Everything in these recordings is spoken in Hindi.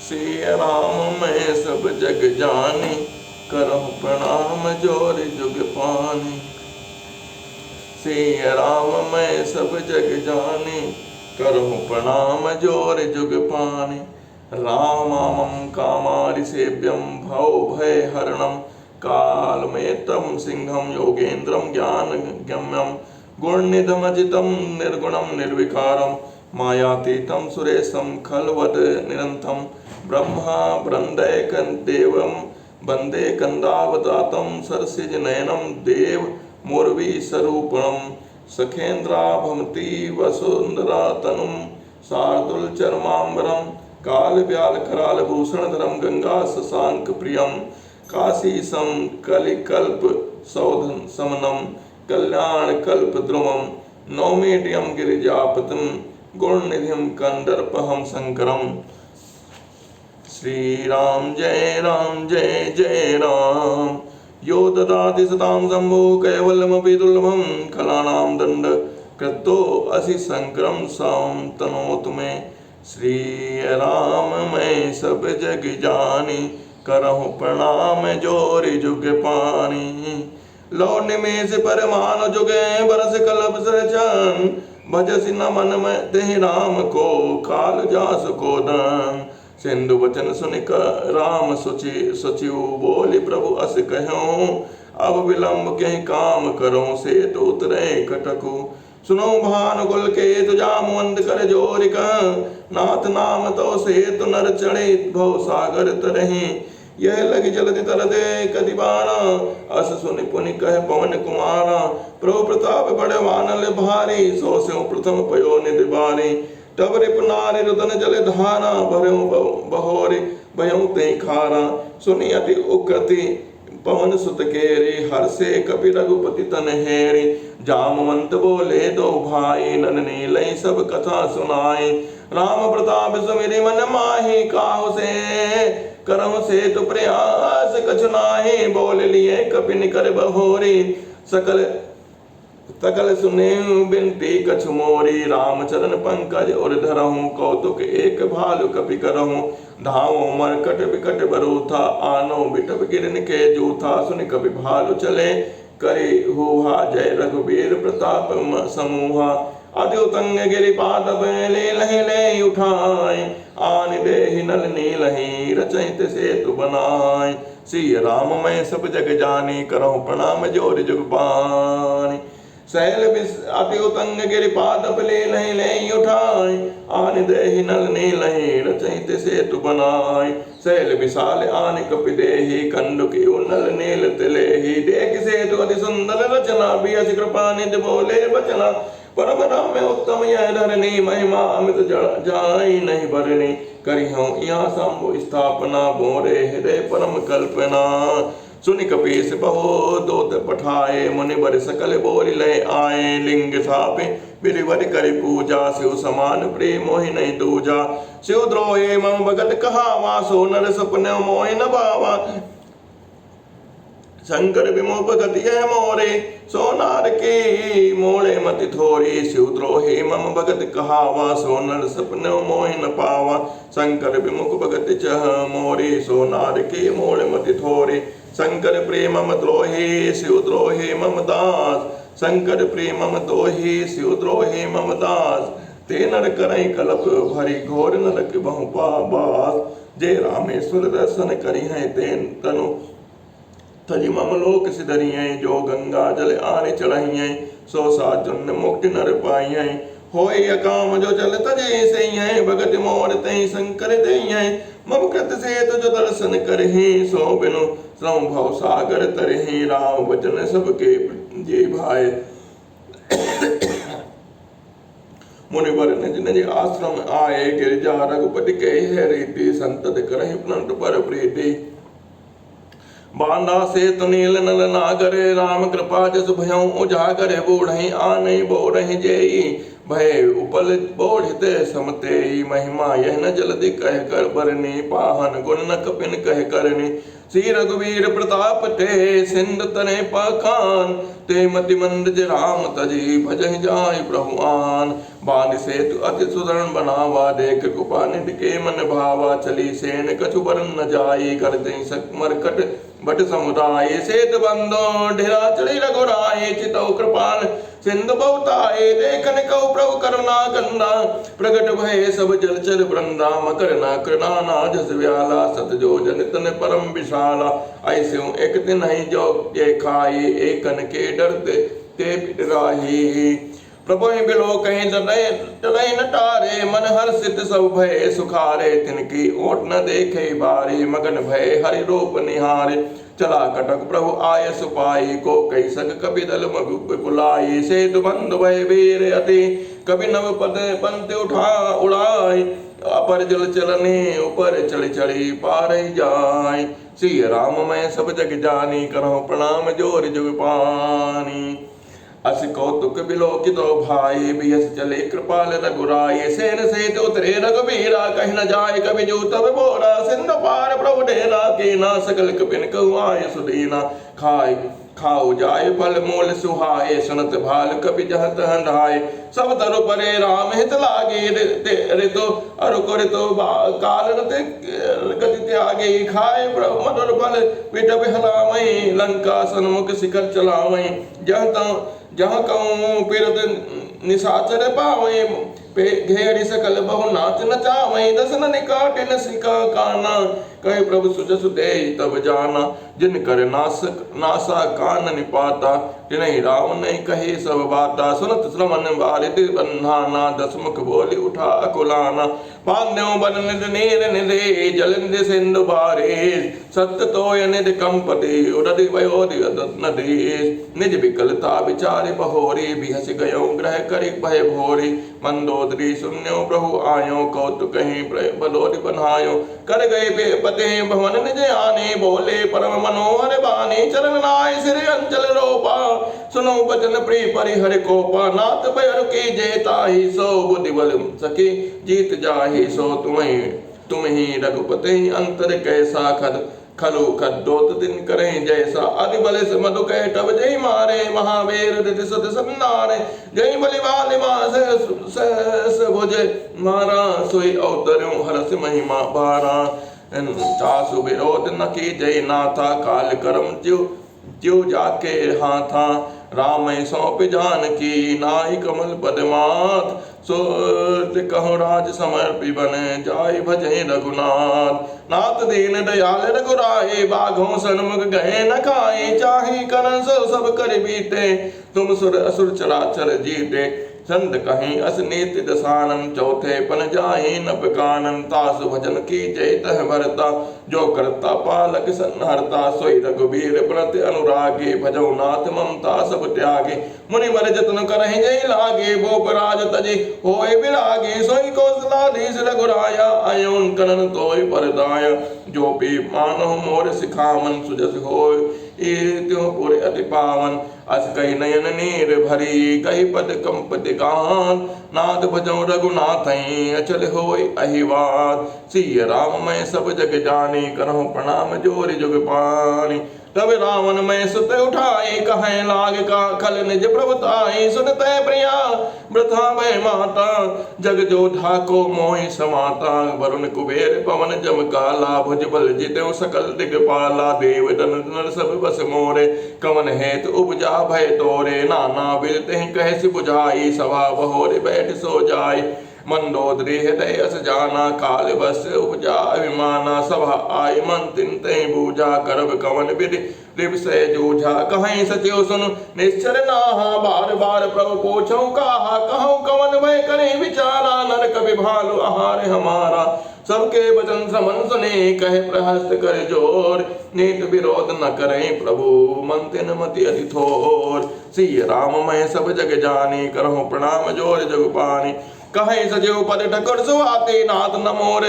श्री राम मैं सब जग जानी, करहु प्रणाम जोर जुग पानी। श्री राम मैं सब जग जानी, करहु प्रणाम जोर जुग पानी। रामं कामारि सेव्यं भव भय हरणं, कालमेतं सिंहं योगेन्द्रं ज्ञानगम्यं। गुणनिधमजितं निर्गुणं निर्विकारं, मायातीतं सुरेशं खलवद निरन्तं। ब्रह्मा बृन्दैकदेवं वन्दे कन्दावतातं, सरसिजनयनं देव मुरवीसरूपणं। सखेन्द्राभमति वसुन्धरातनुं, शार्दूलचर्माम्बरं। कालव्यालकरालभूषणधरं गंगा शशांक प्रियं। काशीशं कलिकल्प शमनं, कल्याणकल्पद्रुमं। नौमीड्यं गिरिजापतिं, गुणनिधिं कंदर्पहं शंकरम्। श्री राम जय जय राम। यो ददाति सतां शंभो, कैवल्यमपि दुर्लभं। खलानां दंड कृतो असि शंकरं, सां तनोतु मे। श्री राम मैं सब जग जानी, करहु प्रणाम जोर जुग पानी। लो निमेष परमान जुगे, बरस कल्प सरचन। भजसि न मन में तेहि राम को, काल जासु को दान। सिंधु वचन सुनिक राम सचिव, बोली प्रभु अस कहूँ। अब विलंब के काम करो, से तो उतरे कटकु। सुनो भानुकुल के जामुवंत कर जोरिक, नाथ नाम तो से तो नर चढ़े भव सागर तरही। यह लगी जलधि तरदे कति बाणा, अस सुनि पुनि कह पवन कुमारा। प्रभु प्रताप बड़े वानल भारी, सो स्यों प्रथम पयो निधि बारी। तब रिपु नारी रुदन जल धारा, भर्यों बहोरी भयों ते खारा। सुनि अति उक्रति पवन सुत केरी, हर्षे कपि रघुपति तन हेरी। जामवंत बोले दो भाई, नन नीलई सब कथा सुनाई। राम प्रताप सुमिरि मन माही, काहु से करहु से तु प्रयास कछु नाहि। बोल लिए कपि निकर बहोरी, सकल सुने बिनती कछु मोरी। राम चरण पंकज और धरहूँ, कौतुक एक भालु कपि करहूँ। धावो मरकट विकट बरूथा, आनो बिटप गिरन के जूथा। सुनि कपि भालु चले, करे हुआ जय रघुवीर प्रताप समूहा। अति उतंग गिरिपाद ले लहि ले उठाए, आन देहि नल नीलहि रचैत सेतु बनाए। श्री राम मैं सब जग जानी, करहु प्रणाम जोर जुग पानी। सैल अति उतंग गिरिपाद ले लहि ले उठाए, आन देहि नल नीलहि रचैत सेतु बनाए। सैल विशाल आन कपि देहि, कंडुकी नल नील तिलेहि। देख सेतु अति सुंदर रचना, बियस कृपा निधि बोले बचना। परम राम उत्तम यह धरनी, महिमा अमित जाई नहीं भरनी। करिहूँ यहाँ शंभु स्थापना, बोरे हृदय परम कल्पना। सुनि कपीस बहु दूत पठाए, मुनिवर सकल बोल ले आए। लिंग थापे विधिवत करि पूजा, शिव समान प्रेम मोहि नहीं दूजा। शिव द्रोहे मम भगत कहावा, सो नर सपने मोहि न भावा। शंकर विमोह भगति है मोरे, सो नार के मोड़े मति थोरी। शिव द्रोहे मम भगत कहावा, सो नर सपने मोहि न पावा। शंकर विमुख भगति चह मोरे, सो नार के मोड़े मति थोरी। शंकर प्रेम मम द्रोहे, शिव द्रोहे मम दास। शंकर प्रेम मम द्रोहे, शिव द्रोहे मम दास। ते नर करई कलप भरी, घोर नरक बहु पाबास। जय रामेश्वर दर्शन करी हैं, तेन तनु तजि मम लोक सिधरियै। जो गंगा जल आने चढ़ियै, सो साजुन मुक्ति नर पाइयै। होय अकाम जो जल तजे सैयै, भगत मोर तै शंकर दैयै। मम कृत से तुझ दर्शन करहि, सो बिनु श्रम भव सागर तरहि। राम वचन सबके जे भाई, मुनिवर निज निज आश्रम आए। गिरिजा रघुपति के है रीति, संतत करहि प्रणत पर प्रीति। बांधा से तुनील नल नागर, राम कृपा जस भयउ उजागर। बूढ़हि आनहि बोरहि जेई, भय उपल बोढ़ित समते महिमा यह न जल्दी कह कर बरनी पाहन गुण न कपिन कह करनी श्री रघुवीर प्रताप ते सिंध तने पाखान ते मति मंद राम तजी भजहि जाय प्रभु आन बांध सेतु अति सुदृढ़ बनावा देख कृपा निधि के मन भावा चली सेन कछु बरन न जाई कर दई सक मरकट बट समुदाय सेत बंदो ढेरा चढ़ी रघुराय चितौ कृपाल सिंधु बहुताए देखन कौ प्रभु करुणा कंदा प्रगट भय सब जलचर वृंदा मकर न कृणा जस व्याला सत जो जन तन परम विशाला ऐसे एक दिन ही जो के खाए एकन के डरते ते पिटराही प्रभु बिलो कहीं चलई न टारे मन हर्षित सब भय सुखारे तिनकी ओट न देखे बारे मगन भय हरि रूप निहारे चला कटक प्रभु आय सुपाई को कई सक कपि दल बुलाई सेतु बंधु भय वीर अति कभी नव पद पंत उठा उड़ाई अपर जल चलने ऊपर चढ़ी चढ़ी पार जाय श्री राम मैं सब जग जानी करो प्रणाम जोर जुग पानी अस कौतुक बिलोकितो भाई बियस चले कृपाल रघुराय सेन सेत उतरे रघुबीरा कहीं न जाय कभी जो तब बोरा सिंधु पार प्रभु डेरा के ना सकल कपिन कहुआय सुदीना खाय खाओ जाय फल मूल सुहाय सुनत भाल कपि जहत हंधाय सब तरु परे राम हित लागे ऋतु अरु ऋतु काल गति त्यागे खाए मधुर फल पिट बिहलामई लंका सन्मुख शिखर चलावई जहाँ कहूँ पिरत निशाचर पावई घेरी सकल बहु नाच नचावई दसन निकाट नसिका काना कहे प्रभु सुजस दे तब जाना जिन कर नासा कान निपाता जिन्हें राम नहीं कहे सब बाता सुनत श्रवण बारित बंधाना दसमुख बोली उठा अकुलाना पांड्यों बन निध नीर निधे जल निधि सिंधु बारे सत्य तोय निधि कंपति उदधि वयोधि नदी निज विकलता विचारि बहोरी बिहस गयो ग्रह करि भय भोरी मंदोदरी सुन्यो प्रभु आयो कौतुक कहीं बलोदि बन्हायो कर गए पते भवन निज आने बोले परम मनोहर बानी चरण नाय सिर अंचल रोपा सुनो बचन प्रिय परिहर कोपा नाथ भयर की जेता ही सो बुद्धि बल सके जीत जाहि सो तुम ही रघुपति अंतर कैसा खद खलु खद्दोत दिन करें जैसा आदि बल से मधु कह टब जय मारे महावीर दिति सत संनारे जय बलि वाले मास भुज मारा सोई अवतर्यों हरस महिमा बारा चासु विरोध न की जय नाथा काल करम ज्यो जाके हाथा राम सौंप जान की नाई कमल पदमात सो कहो राज समर्पि बने जाय भजै रघुनाथ नाथ दीन दयाल रघुराए बाघों सन्मुख गए न खाए चाहे करन सो सब कर बीते तुम सुर असुर चराचर जीते संत कहीं असनीत दसानन चौथे पन जाहि नप कानन तासु भजन की जय तह भरता जो करता पालक संहरता सोई रघुबीर प्रणत अनुरागे भजौ नाथ ममता सब त्यागे मुनि वर जतन करहि जय लागे भोप राज तजे होय विरागे सोई कौशलाधीश रघुराया अयोन कनन तोय परदाय जो भी मानो मोर सिखामन सुजस होय त्यों पुर अति पावन अस कही नयन नीर भरी कही पद कंपति गान नाथ भजौ रघुनाथ अचल होय अहिवाद सिय राम मैं सब जग जानी करहु प्रणाम जोरि जुग पानी तब रावण में सुत उठाए कहें लाग का खल निज प्रभुताई सुनते प्रिया वृथा भय माता जग जोधा को मोहि समाता वरुण कुबेर पवन जम काला भुज बल जितेउ सकल दिगपाला देव दन नर सब बस मोरे कवन हेत उपजा भय तोरे नाना बिलते कह सि बुझाई सभा बहोरे बैठ सो जाय मंदोदरी हृदय अस जाना काल बस उपजा अभिमाना सभा आय मन तिन तय बूझा करब कवन विधि दिवसय जूझा कहीं सचिव सुन निश्चर नाहा बार बार प्रभु पूछो कहा कहूँ कवन भय करे विचारा नर कवि भालु आहार हमारा सबके वचन श्रवण सुने कहे प्रहस्त कर जोर नीत विरोध न करें प्रभु मन तिन मति अति थोर सिय राम मैं सब जग जानी करहु प्रणाम जोर जग पानी कहे सजो पद ठकुर सुहाते नाथ नमोर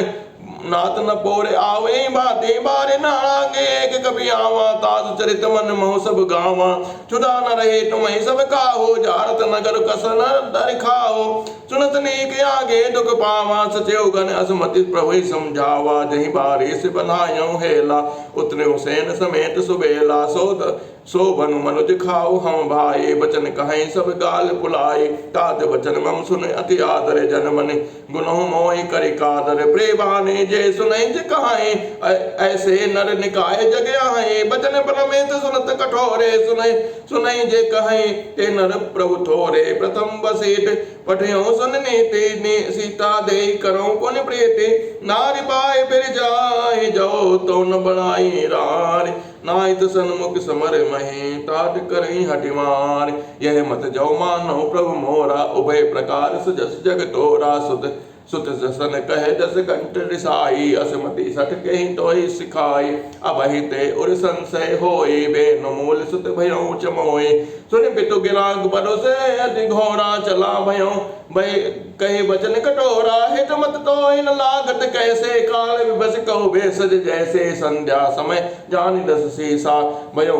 नाथ न पोरे आवे बाते बारे नागे एक कभी आवा ताज चरित मन मोह सब गावा चुदा न रहे तुम्हें सब काहो जारत नगर कसन दर खाओ सुनत नीक आगे दुख पावा सचेव गण असमति प्रभु समझावा जही बारी से बनायो हेला उतने हुसैन समेत सुबेला सो बनु मनुज खाओ हम भाई बचन कहें सब गाल पुलाए तात बचन मम सुन अति आदर जन मन गुनों मोहि करि कादर प्रेमाने जे सुनै जे कहाए ऐसे नर निकाय जग आए बचन परमेत सुनत कठोरे सुनै जे कहे ते नर प्रभु थोरे प्रथम बसेट पठयो सुनने ते सीता दे करो कोन प्रीति नारी पाए फिर जाए जो तो न बढ़ाई रार नाहित सन्मुख समर महे तात करई हटिमार यह मत जो मानो प्रभु मोरा उभय प्रकार सजस जग तोरा सुत जसन कहे दस कंठ रिसाई असमति सठ कही तोहि सिखाई अबहि ते उर संशय होई बेन मूल सुत भयो चमोई सुन पितु गिराग भरोसे अति घोड़ा चला भयो भय कहे वचन कटोरा हित मत तो इन लागत कैसे काल विबस कहो बेसज जैसे संध्या समय जानि दस सीसा भयो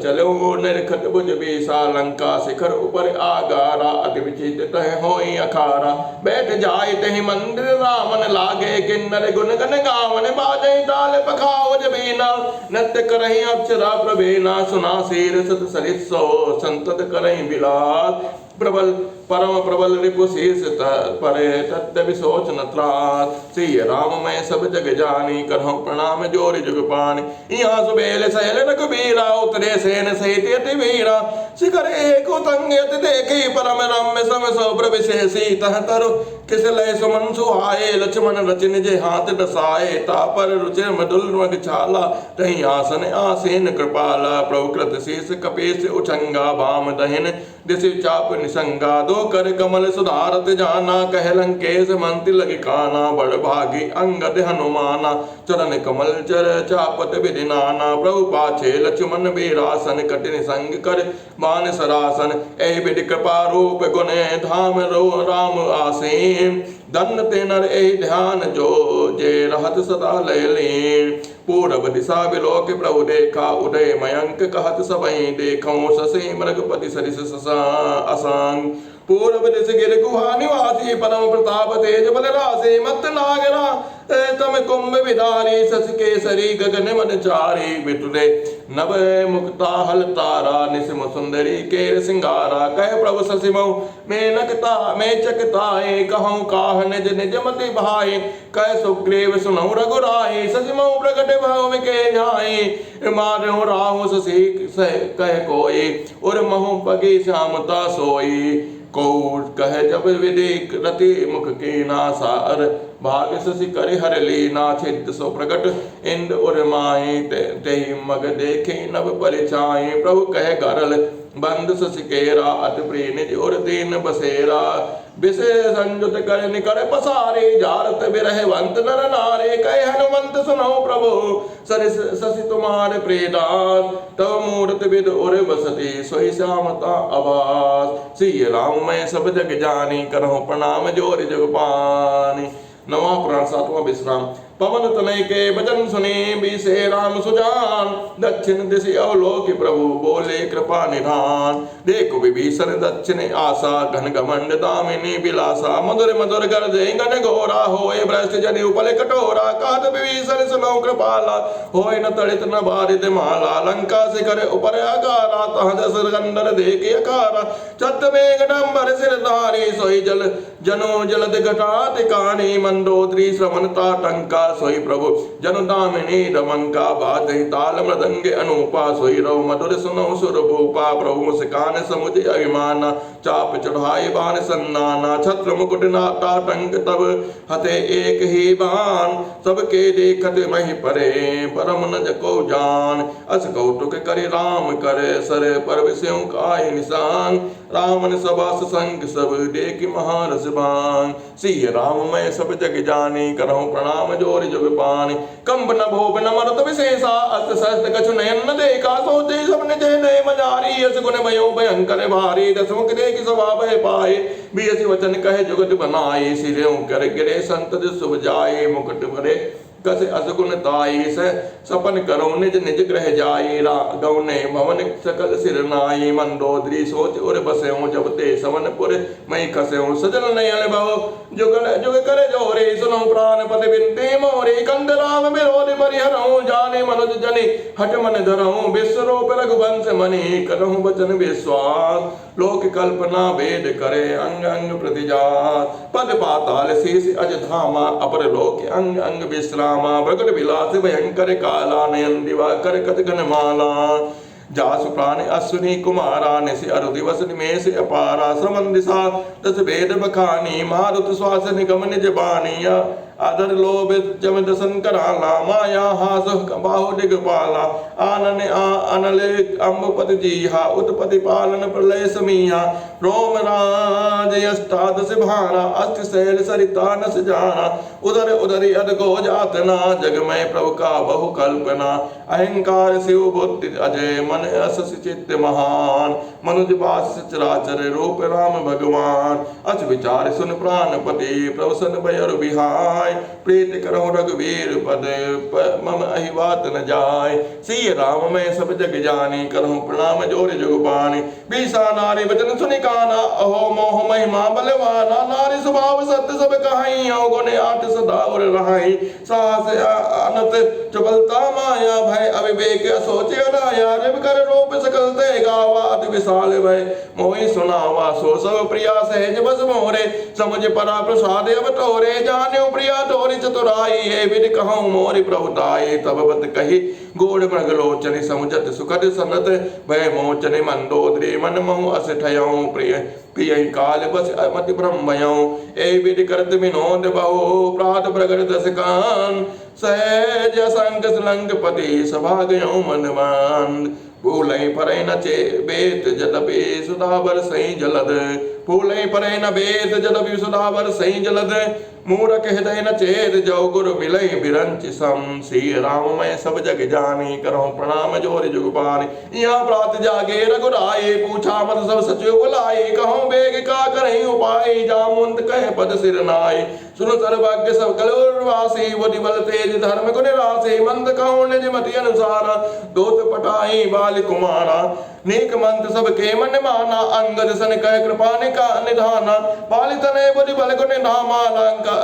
चलो निरखत भुज बीसा लंका शिखर ऊपर आगारा अति विचित तह होई अखारा बैठ जाए तहि मंदिर रामन लागे किन्नर गुण गन गावन बाजे ताल पखाओ जबीना नृत्य करहि अक्षरा प्रभेना सुना शीर सत सरिसो संतत करहि बिलास प्रबल परम प्रबल रिपुशीष परे तत्व सोच न त्रास श्री राम मैं सब जग जानी करहु प्रणाम जोरि जुग पानी यहाँ सुबेल सहल रघुबीरा उतरे सेन सहित अति वीरा शिखर एक उतंग अति देखी परम रम्य सम सो प्रविशेषी तह तरु किस लय सुमन सुहाए लक्ष्मण रचिन जे हाथ दसाए तापर रुचिर मधुल मग छाला तही आसन आसीन कृपाला प्रभु कृत शीस कपीस उछंगा भाम दहिन दिशि चाप निसंगा दो कर कमल सुधारत जाना कह लंकेश मंति लग काना बड़ भागी अंगद हनुमाना चरण कमल चर चापत विधि नाना प्रभु पाछे लक्ष्मण बीरासन कठिन संग कर मान सरासन ऐ विधि कृपा रूप गुण धाम रो राम आसीन धन ते नर ऐ ध्यान जो जे रहत सदा लय लीन पूर्व दिशा बिलोक प्रभु देखा उदय मयंक कहत सबई देखो ससे मृगपति सरिस असांग पूर्व दिश गिर गुहा निवासी परम प्रताप तेज बल राशि मत नागरा तम कुंभ विधारी सस केसरी गगन मन चारी बिटुरे नव मुक्ता हल तारा निसम सुंदरी केर सिंगारा कह प्रभु ससिमौ मेनकता मेचकताए कहूँ काह निज निज मति भाई कह सुग्रीव सुनौ रघुराई ससिमौ प्रगट भव के जाए मारो राहु ससी कह कोई उर महु पगी श्यामता सोई को कह जब विदिक रति मुख की नासार भाग ससी कर हर लीना छिद सो प्रकट इंद उर माई ते मग देखे नव परिछाई प्रभु कह गरल बंद ससी केरा अति प्रिय निज उर दीन बसेरा विषय संयुत कर निकर पसारे जारत बिरह वंत नर नारे कह हनुमंत सुनो प्रभु सरिस ससी तुम्हारे प्रेदास तव मूर्त विद उर बसती सोई श्यामता आवास श्री राम मैं सब जग जानी करहु प्रणाम जोरि जग पानी नवा पुराण सातवां विश्राम पवन तनय के भजन सुने बीसे राम सुजान दक्षिण दिशि अवलोकि प्रभु बोले कृपा निधान देखो विभीषण दक्षिण आशा घन घमंड दामिनी बिलासा मधुर मधुर गर्जे गण घोरा होए भ्रष्ट जनि उपल कटोरा कहत विभीषण सुनो कृपाला होए न तड़ित न बारिद माला लंका शिखर ऊपर अगारा तह दस गंधर देखे अकारा चत मेघडंबर सिरधारी सोई जल जनो जलद घटाति कानी मंदोदरी श्रवणता टंका सोई प्रभु जनु दामिनी रमंका बाजहि ताल मृदंग अनूपा सोई रव मधुर सुनो सुर भूपा प्रभु मुस्कान समुझ अभिमाना चाप चढ़ाई बाण सन्नाना छत्र मुकुट नाटा टंक तब हते एक ही बाण सबके देखत मही परे परम न जको जान अस कौतुक करे राम करे सर पर विषयों काय निशान रामन सभा संग सब देख महारस बान श्री राम मैं सब जग जानी करहु प्रणाम जोरि जुग पानी कंब न भोग न मरत विशेषा अस्त शस्त्र कछु नयन न देखा सोते सब निज हृदय मजारी अस गुण भयो भयंकर भारी, दस मुख देखि सभा भय पाए, बीस वचन कहे जुगत बनाए, सिरों कर गिरे संत शुभ जाए, मुकुट भरे कस असगुन ताई, सपन करो निज निज ग्रह जाई, गौने भवन सकल सिर नाई, मंदोदरी सोच उर बस्यों, जब ते समनपुर मई खस्यों, सजन नयन बहु जुगल जुग करे जोरे, सुनो प्राण पति बिनते मोरे, कंद राम विरोध परिहरऊं, जाने मनुज जनि हट मन धरऊं, विश्वरूप रघुवंश मणि करहूं बचन विश्वास, लोक कल्पना भेद करे अंग अंग प्रतिजात, पद पाताल शीश अज धामा, अपर लोक अंग अंग विश्रामा, प्रकट विलास भयंकर काला, नयन दिवाकर कत घन माला, जासु प्राण अश्विनी कुमारा, निशि अरु दिवस निमेष अपारा, समन दिशा दस भेद बखानी, मारुत श्वास निगम निज बानिया, आदर लोभ जम दसन कराला, माया हास बाहु दिगपाला, आनन अनले अम्बपति जीहा, उत्पत्ति पालन प्रलय समीहा, रोम राज अष्टादश भारा, अष्ट शैल सरिता नस जाना, उदर उदरी अदगो जातना, जगमय प्रभु का बहु कल्पना, अहंकार शिव बुद्धि अजय, मन असस चित्त महान, मनुज बास सचराचर, रूप राम भगवान, अच विचार सुन प्राणपति, प्रभु सन भयर बिहाय, प्रीत करो रघुवीर पद, मम अहि बात न जाय, सिय राम मैं सब जग जानी, करहूं प्रणाम जोर जुग बानी, बीसा नारी वचन सुनि काना, अहो मोह महिमा बलवाना, नारी स्वभाव सत्य सब कहाई, गुण आठ सदा और रहाई, साहस अनत चपलता माया, भय अविवेक असोच अनाया, रिब कर रूप सकल ते गावा, अति विशाल भय मोहि सुनावा, सो सब प्रिया सहज बस मोरे, समझ परा प्रसाद अब तोरे, जान्यो प्रिया तोरि चतुराई, हे विधि कहूं मोरि प्रभुताई, तब बत कही गोड़ मृग लोचनि, समुझत सुखद सनत भय मोचनि, मंदोदरी मन महु अस ठयऊं, प्रिय पिय काल बस मति ब्रह्मयऊं, ए विधि करत विनोद बहु, प्रात प्रगट दस कान, सहज संग सलंग पति, सभा गयऊं मनवान, फूलई परै न चे बेत जदपि सुधा बरसई जलद, फूलई परै न बेत जदपि सुधा बरसई जलद, मूरख हृदय न चेत जो गुरु मिलई बिरंच सम, श्री राम मैं सब जग जानी, करहूं प्रणाम जोर जुग पानी, यहाँ प्रात जागे रघुराए, पूछा मत सब सचिव बुलाए, कहूं बेग का करहीं उपाय, जामुंत कहे पद सिर नाय, सुनो सर्वज्ञ सब कलुरवासी, बुद्धि बल तेज धर्म गुण राशि, मंद कहूं निज मति अनुसारा, दोत पटाई बाल कुमारा, नेक मंत्र सब के मन माना, अंगद सन कह कृपा निधाना, पालित ने बुद्धि बल गुण धामा,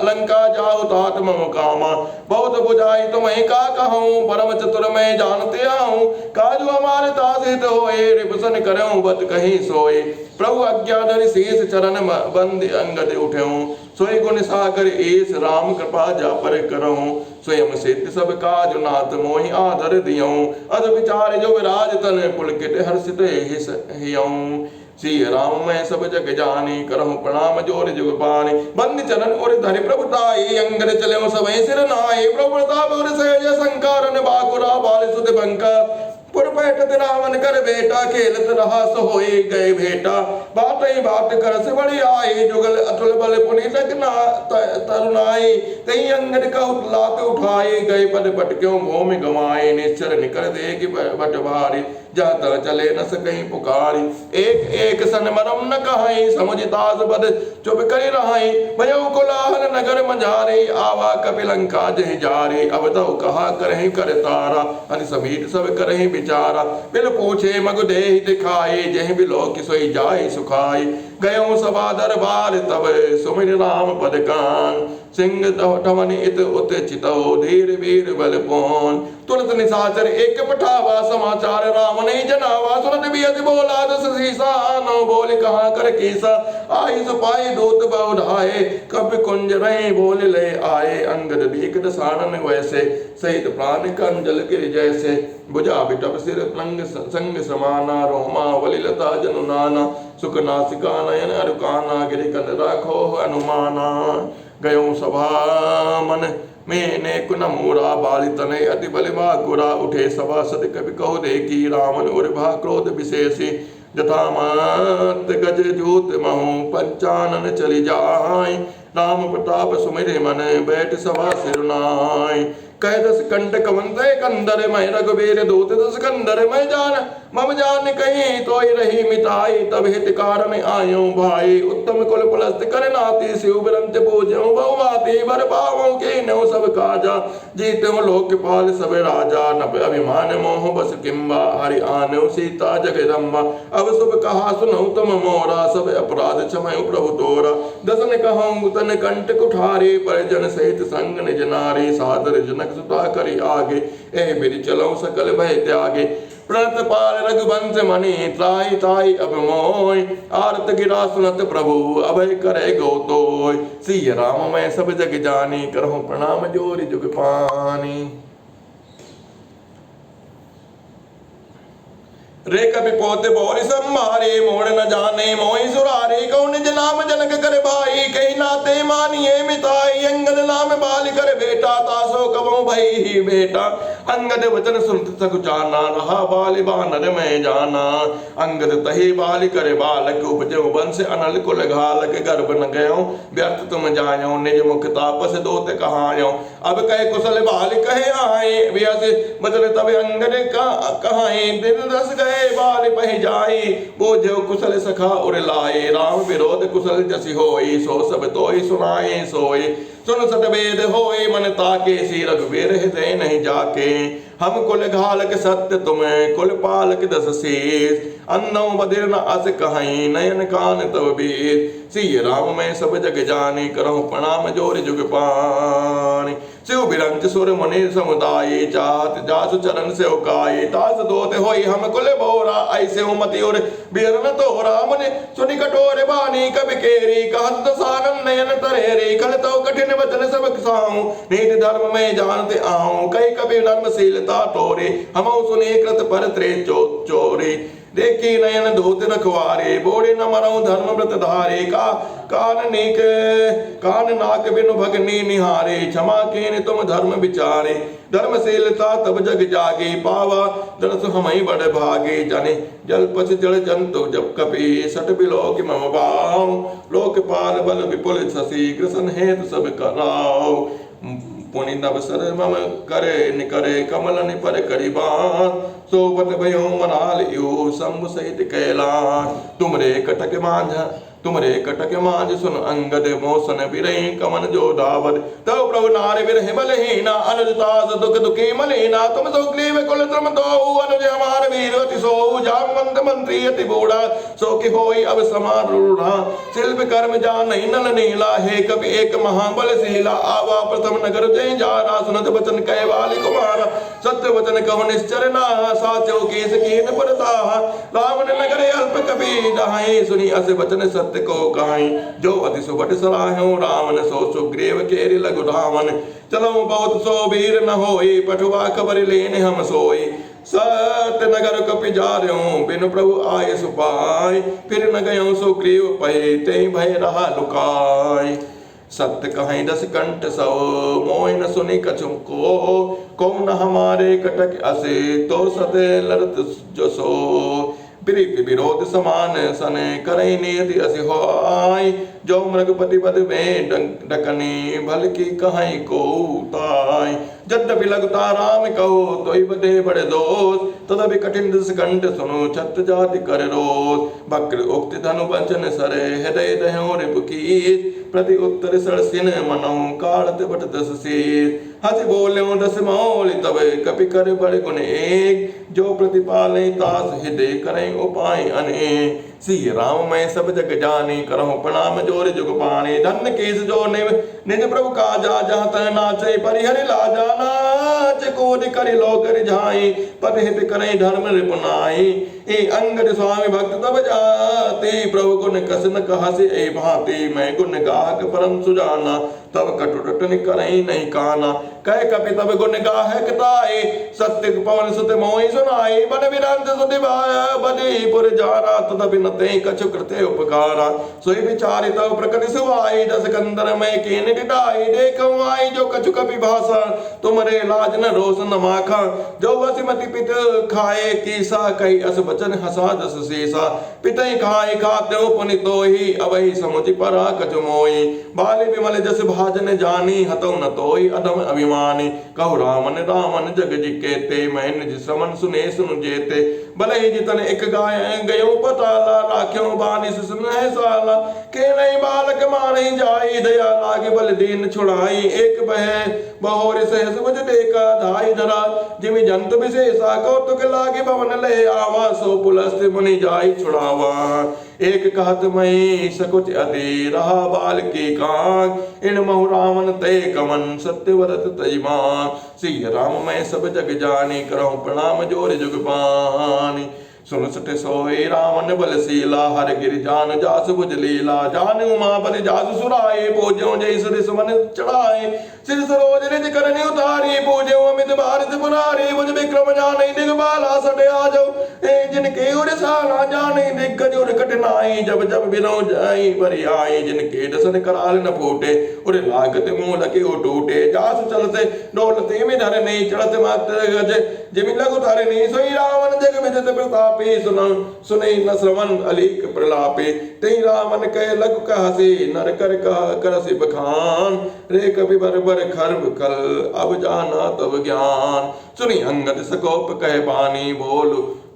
लंका जाओ तात मम कामा, बहुत बुझाई तुम्हें का कहूं, परम चतुर मैं जानते आऊं, काजू हमारे तासित होए, रिपुसन करऊं बत कहीं सोए, प्रभु आज्ञा धरि शीस चरण बंद अंगद उठऊं, सोई गुण सागर ईस राम कृपा जा पर करऊं, स्वयं सिद्ध सब काज नाथ मोहि आदर दियऊं, अध विचार जो विराज तन पुलकित हर्षित हियऊं, श्री राम मैं सब जग जानी, करहूं प्रणाम जोर जुग पानी, बंद चरण और धरि प्रभुताई, अंगद चले सबहि सिर नाई, प्रभु प्रताप और सहज संकारन, बाकुरा बाल सुध बंका, पुर बैठत रावण कर बेटा, खेलत रहा सो होई गए भेटा, बात ही बात कर से बड़ी आई, जुगल अतुल बल पुनि लगना तरुणाई, तई अंगद का लात उठाई, गए पद पट क्यों भूमि गंवाई, निश्चर निकर देगी बट भारी, जाता चले न सकहीं पुकारी, एक एक सन मरम न कहाई, समुझितास बद चुप करि रहाई, भयो कोलाहल नगर मंझारे, आवा कपिलंका जहि जारे, अब तो कहा करहि कर तारा, अति समीत सब करहि विचारा, बिल पूछे मगु देहि दिखाए, जहि बिलो कि सोई जाय सुखाई, गयो सभा दरबार तब सुमिर राम पद कान, सिंह धवन इत उत चितौ, धीर वीर बल पौन, तुरंत निशाचर एक पठावा, समाचार राम ने जनावा, सुनत भी अति बोला दस सीसा, नो बोल कहाँ कर कीसा, आई सुपाई दूत बहुधाए, कब कुंज रहे बोल ले आए, अंगद भीख दसानन वैसे, सहित प्राण कंजल गिर जैसे, बुझा बिटप सिर प्लंग संग समाना, रोमा वलिलता जनु नाना, सुख नासिका नयन अरुकाना, गिरि कंद राखो अनुमाना, गयो सभा मन मैंने कुन मूरा, बाली तनय अति बल बाकुरा, उठे सभा सद कवि कहो देखी, रावण उर भा क्रोध विशेषी, जथा मत गज जूत महु, पंचानन चली जाय, राम प्रताप सुमिरे मन, बैठ सभा सिर नाय, कह दस कंठ कवंत कंदर, मैं रघुवीर दूत दस कंदर, मैं जान मम जान कहीं तो रही मिताई, तब हित कारण आयो भाई। उत्तम कुल पुलस्त कर नाती, शिव ब्रंत पूज्यो बहुमाती। बर पावों के नो सब काजा, जीत्यो लोकपाल सब राजा। नभ अभिमान मोह बस किम्बा, हरि आन्यो सीता जगदम्बा। अब शुभ कहा सुनऊ तुम मोरा, सब अपराध क्षमय प्रभु तोरा। दसन कहूँ तन कंठ कुठारे, परिजन सहित संग निज नारी। सादर जनक सुता करी आगे, ए बिर चलो सकल भय त्यागे। प्रणत पाल रघुवंश मणि, त्राहि ताहि अब मोय। आरत गिरा सुनत प्रभु, अभय करे गोतोय। सिय राम मैं सब जग जानी, करहूँ प्रणाम जोरि जुग पानी। रे कपि पोते बोरि संभारे, मोड़ न जाने मोहि सुरारे। कौन निज नाम जनक कर भाई, कही नाते मानिए मिताई। अंगद नाम बाल कर बेटा, तासो कबहु भई ही बेटा। अंगद वचन सुनत सकुचाना, जाना, रहा बाल बानर में जाना। अंगद तही बाल करे बालक, उपजो वंश अनल कुल घालक। गर्भ न गयो व्यर्थ तुम जायो, निज मुख तापस दोत कहायो। अब कहे कुशल बाल कहे आए, व्यास बचन तब अंगद कहाए। दिन दस गए बाल पहि जाई, बोझो कुशल सखा उर लाए। राम विरोध कुशल जसि होई, सो सब तोई सुनाए सोई। सुन सत वेद होए मन ताके, सी रघुवीर हृदय नहीं जाके। हम कुल घालक सत्य तुम्हें, कुल पालक दस शीस। अन्नौ बधिर न अस कहीं, नयन कान तव बीर। सिय राम मैं सब जग जानी, करहूँ प्रणाम जोरि जुग पानी। शिव बिरंच सुर मुनि समुदाय, चाहत जासु चरण सेवकाई। तास दोत होई हम कुल बोरा, ऐसे मति और बिर न तोरा। मुनि सुनि कठोर बानी कवि केरी, कहत दसानन नयन तरेरी। खल तो कठिन वचन सब साऊं, नीति धर्म में जानते आऊं। कई कवि धर्मशीलता तोरे, हमऊ सुने कृत पर त्रे चोरी। देखी नयन धोत रखवारे, बोले न मरऊ धर्म व्रत धारे। का कान नाक बिनु भगनी निहारे, क्षमा कीन तुम धर्म विचारे। धर्मशीलता तब जग जागे, पावा दरस हमई बड़ भागे। जाने जल पछ जल जंतु जब कपि, सट बिलोक मम भाव। लोकपाल बल विपुल शशि, कृष्ण हेतु सब कराओ। पुनि नवसर मम करे निकरे, कमल निपर करिबान। सोबत भयो मनाल यो, शंभु सहित कैलाश। तुमरे कटक मांझ सुन अंगद, मोसन बिरहि कमन जो दावद। तव प्रभु नार बिरहि बलहीना, अनुज तास दुख दुखी मलिना। तुम सुग्रीव कुल त्रम दोउ, अनुज हमार वीरवति सोउ। जामवंत मंत्री अति बूढ़ा, सो कि होई अब समारूढ़ा। शिल्प कर्म जानहि नल नीला, हे कपि एक महाबलशीला। आवा प्रथम नगर जय जारा, सुनत वचन कहे वाली कुमारा। सत्य वचन कहु निश्चर नाहा, साचो केस कीन परताहा। रावण नगर अल्प कपि दहाई, सुनी अस वचन सत्य को कहाई। जो अति सुबट सलाह्यो रावण, सो सुग्रीव केरि लघु धावन। चलो बहुत सो वीर न होई, पठुआ खबर लेने हम सोई। सत्य नगर कपि जार्यों, बिनु प्रभु आए सुपाय। फिर न गयो सुग्रीव पहि, तेहि भय रहा लुकाय। सत्य कहीं दस कंठ सो, मोहि न सुनि कछु को। कौन हमारे कटक असे, तो सते लड़त जसो। प्रीति विरोध समान सने, करई नियति असि होय। जो मृगपति पद में डकनी, भल की कहीं को ताय। यद्यपि लघुता राम कहो, तोहि बदे बड़े दोष। तदपि कठिन दस कंठ सुनो, छत जाति कर रोष। वक्र उक्ति धनु वचन सरे, हृदय दह्यों रिपुकीस। प्रति उत्तर सरसिन मनौ, काढ़त बट दस शीस। हंस बोल्यों दस मौलि तब, कपि कर बड़ गुण एक। जो प्रतिपाले तास हृदय करें उपाय अनेक। सिय राम मैं सब जग जानी, करहूँ प्रणाम जोरि जुग पानी। धन्य केस जो निज प्रभु काजा, जहाँ तह नाचे परिहरि लाजा। नाच कूद करि लोक रिझाई, पद हित करें धर्म रिपुनाई। ए अंगद स्वामी भक्त तब जाते, प्रभु गुण कस न कहसि ए भांति। मैं गुण गाहक परम सुजाना, तब कटुरटन करें नहीं काना। कह कपि तब गुण गाहक ताए, सत्य पवन सुत मोहि सुनाई। बन विरंत सुति बदीपुर जारा, तदपि न ते कछु कृते उपकारा। सोई विचारि तव प्रकट सुवाई, दस कंदर में कीन डिटाई। देखऊँ आई जो कछु कपि भाषा, तुमरे लाज न रोष न माखा। जो वसिमति पित खाए कीसा, कही अस बचन हसा दस शेषा पितई खाए खाते पुनि तोहि अबहि समुझ परा कछु मोहि बाली विमल जस भाजन जानी हतौ न तोहि अधम अभिमानी कहु रामन रामन जग जिकेते मैं निज श्रमन सुने सुन जेते भले ही जितन एक गाय गयो पताला राख्यो बानिस सुनहि साला के नहीं बालक माने जाई दया लागे बल दीन छुड़ाई एक बह बहोर सहस मुझ देखा धाई धरा जिमि जंतु विशेषा कौतुक लागे भवन ले आवा सो पुलस्त मुनि जाई छुड़ावा एक कहत मई सकुच अति रहा बाल की कांग इन महु रावण ते कमन सत्यव्रत तैमा सिय राम मैं सब जग जानी करहु प्रणाम जोर जुग पानी सुन सट सोई रावण बलशीला हर गिर जान जास बुझ लीला जान उमा बल जास सुराए पूज्यो जय सिर सुमन चढ़ाए सिर सरोज निज करनि उतारी पूज्यो अमित भारत पुरारी बुझ विक्रम जाने दिगबाला सटे आजो ए जिनके उर साला जाने दिग्गज उर कठिनाई जब जब बिनो जाई बरि आई जिनके दसन कराल न फूटे उर लागत मुंह लगे ओ टूटे जास चलते डोलते में धर नहीं चढ़त मात्र गज जिमि लघु धर नहीं सोई रावण जग विदित प्रतापी सुनई न श्रवण अलीक प्रलापे तई रावण कह लघु कहसे नर कर कह करसि बखान रे कवि बर बर खर्ब कल अब जाना तब ज्ञान सुनी अंगद सकोप कह बानी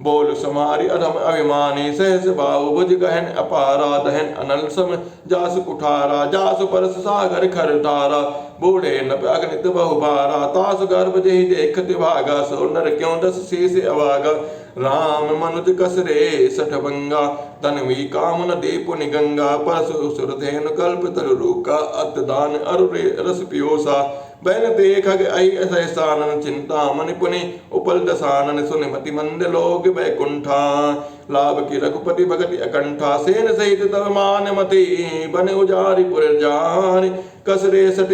बोल समारी अधम अभिमानी सहस बाहु भुज गहन अपारा दहन अनल सम जास कुठारा जास परस सागर खर धारा बूढ़े नप अग्नित बहुबारा तास गर्भ जहि देखत भागा सो नर क्यों दस शेष अभागा राम मनुज कसरे सठभंगा तन्वी कामन दीप निगंगा परसु सुरधेन कल्प तरु रूका अतदान अरुरे रस पियोसा बैन ते खग आई सहसानन चिंता मनि पुनि उपल दसानन सुन मति मंद लोग बैकुंठा लाभ की रघुपति भगति अकंठा सेन सहित तव मान मति बन उजारि पुर जान कसरे सट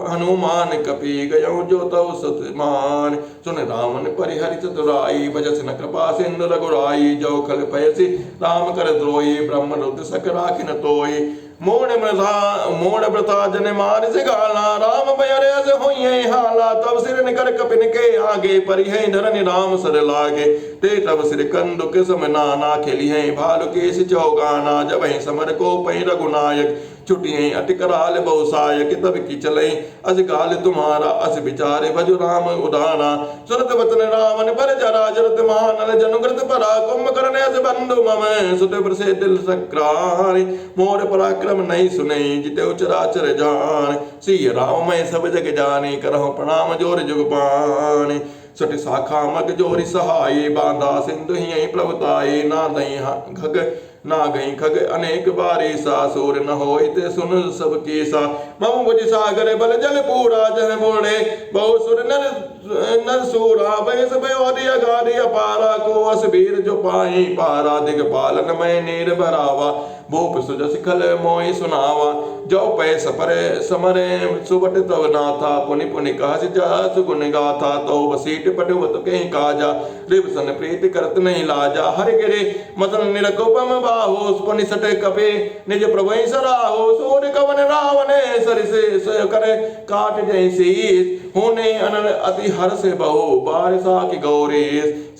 हनुमान कपि गयो जो तव सतमान सुन रामन परिहरि चतुराई भजस न कृपा सिंधु रघुराई जो खल पयसि राम कर द्रोही ब्रह्म रुद्र सक राखिन तोई मोड़ व्रता जन मार से गाला राम बयरे से होइए हाला तब सिर निकर कपिन के आगे परिहे धरनि राम सर लागे ते तब सिर कंदु के सम नाना खेली है भालु के सि चौगाना जब समर को पै रघुनायक छुटिए अटिकराल बहुसायक तब की चले अस गाल तुम्हारा अस विचारे भजु राम उदाना सुरत वचन रावण पर जरा जरत महानल जनुग्रत परा कुंभ करने अस बंधु मम सुत प्रसे दिल सक्रारी मोर पराक्रम नहीं सुने जिते उचराचर जान सिय राम मैं सब जग जाने करहु प्रणाम जोर जुग पानी सट शाखा मग जोरी सहाय बांधा सिंधु ही प्रभुताई ना दई घग ना गई खग अनेक बारी सा सूर न होई ते सुन सब की सा मम बुझ सागर बल जल पूरा जह मोड़े बहु सुर नर सूरा बैस बयोधि अगाधि अपारा को अस वीर जो पाई पारा दिगपालन मैं नीर बरावा भूप सुजस खल मोहि सुनावा जो पै सपरे समरे सुबट तव नाथा पुनि पुनि कहसि जास गुण गाथा तो बसीट पटवत कहीं काजा रिवसन प्रीति करत नहीं लाजा हरि गिरे मदन निरकुपम बाहो पुनि सट कपे निज प्रभु सराहो सूर कवन रावण सरिसे सय करे काट जैसी होने अनल अति हर से बहु बारिशा की गौरी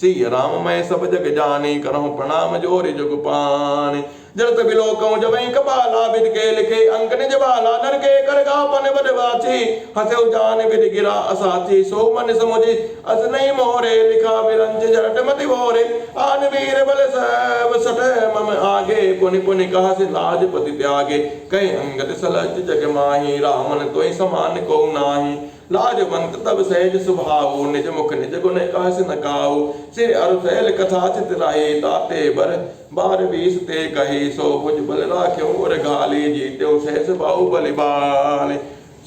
सिय राम मैं सब जग जानी करहु प्रणाम जोरि जुग पानी जरत बिलोकऊं जबई कपाला विद के लिखे अंक निज बाला नर के कर गापन बदवाची हसेउ जान विद गिरा असाची सो मन समुझी अस नहीं मोरे लिखा विरंज जरट मति भोरे आन वीर बल सब सट मम आगे पुनि पुनि कहा से लाज पति त्यागे कहीं अंगद सलज जग माही रामन तोय समान को नाही लाजवंत तब सहज सुभाव निज मुख निज गुण कहस न काऊ सिर अरु सैल कथा चित राही ताते बर बार बीस ते कही सो भुज बल राख्यो और गाली जीत्यो सहस बाहु बलि बाल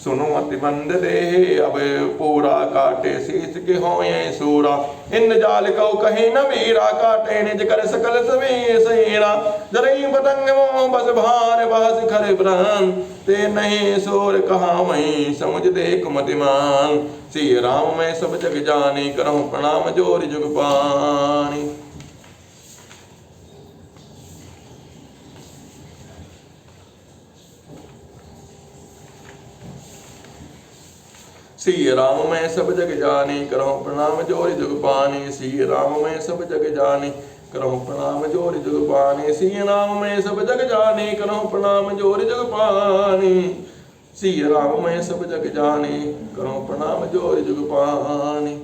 सुनो अति मंद देहे अब पूरा काटे शीस के होए सूरा इन जाल कौ कहीं न वीरा काटे निज कर सकल सभी सहीरा जरई पतंग मोह बस भार बहस खर ब्रहन ते नहीं सोर कहा वहीं समुझ देख मतिमान सिय राम मैं सब जग जानी करहु प्रणाम जोर जुग पानी सिय राम मैं सब जग जानी करहु प्रणाम जोरि जुग पानी सिय राम मैं सब जग जानी करो प्रणाम जोर जुग पानी। सिया राम मैं सब जग जाने, करो प्रणाम जोर जुग पानी। सिया राम मैं सब जग जाने, करो प्रणाम जोर जुग पानी।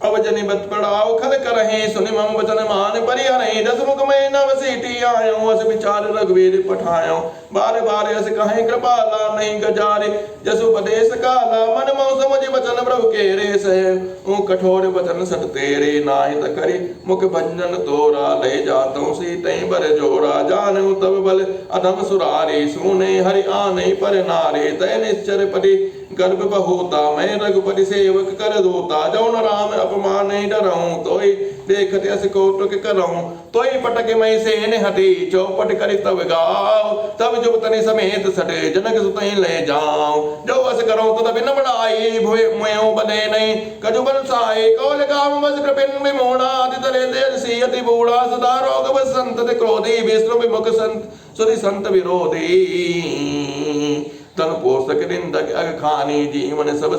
अब जनि बत पड़ाओ खल करहे, सुनि मम वचन मान परिहरहि। दस मुख में नव सीटी आयो, अस विचार रघुवीर पठायो। बार बार अस कहें कृपाला, नहीं गजारे जसु उपदेश काला। मन मोह समुझ वचन प्रभु केरे, सहे कठोर वचन सट तेरे। नाहि त करि मुख भंजन तोरा, ले जातु सीतै बर जोरा। जानहु तब बल अधम सुरारी, सुने हरि आने पर नारे। तय निश्चर परि गर्भ बहुता, मैं रघुपति सेवक कर दूता। जौन राम अपमान नहीं डरऊं, तोई देखत अस कौतुक करऊं। तोई पटक मई सेन हटी, चौपट करि तब गाओ। तब जुगतनि समेत सटे, जनक सुतहि ले जाओ। जो अस करो तो तब न बढ़ाई, भुय मुयो बने नहीं कजु बरसाई। कौल काम बस कृपिन विमूढ़ा, अति तले देर सी अति बूढ़ा। सदा रोग बसंत क्रोधी, विष्णु विमुख संत सुधि संत विरोधी। तन पोषक निंदक अग खानी, जीवन सब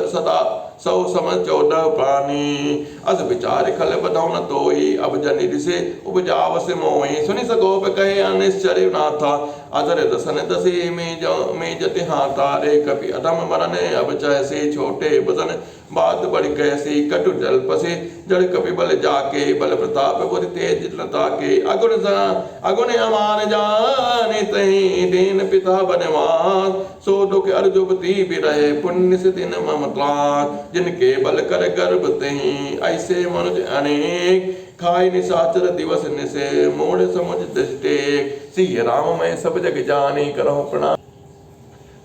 सदा सौ सम 14 प्राणी। अस विचार खल बधौ न तोई, अब जनि दिसे उपजावस मोई। सुनि सगोप कहे अनिश्चर नाथा, अधर दसन दसे में जति हाथा। रे कपि अधम मरने, अब चहसे छोटे बदन बात बड़ कैसी। कटु जल पसे जड़ कपि बल जाके, बल प्रताप बुद्धि तेज ताके। अगुण अमान जाने, तहि दीन पिता बनवास। सो दुख अर्जुपति बिरहे, पुण्य से दिन ममतास। जिनके बल कर गर्भ तहि, ऐसे मनुज अनेक। खाय निशाचर दिवस निसे, मोड़ समुझ दृष्टे। सिया राम मैं सब जग जानी, करहु प्रणाम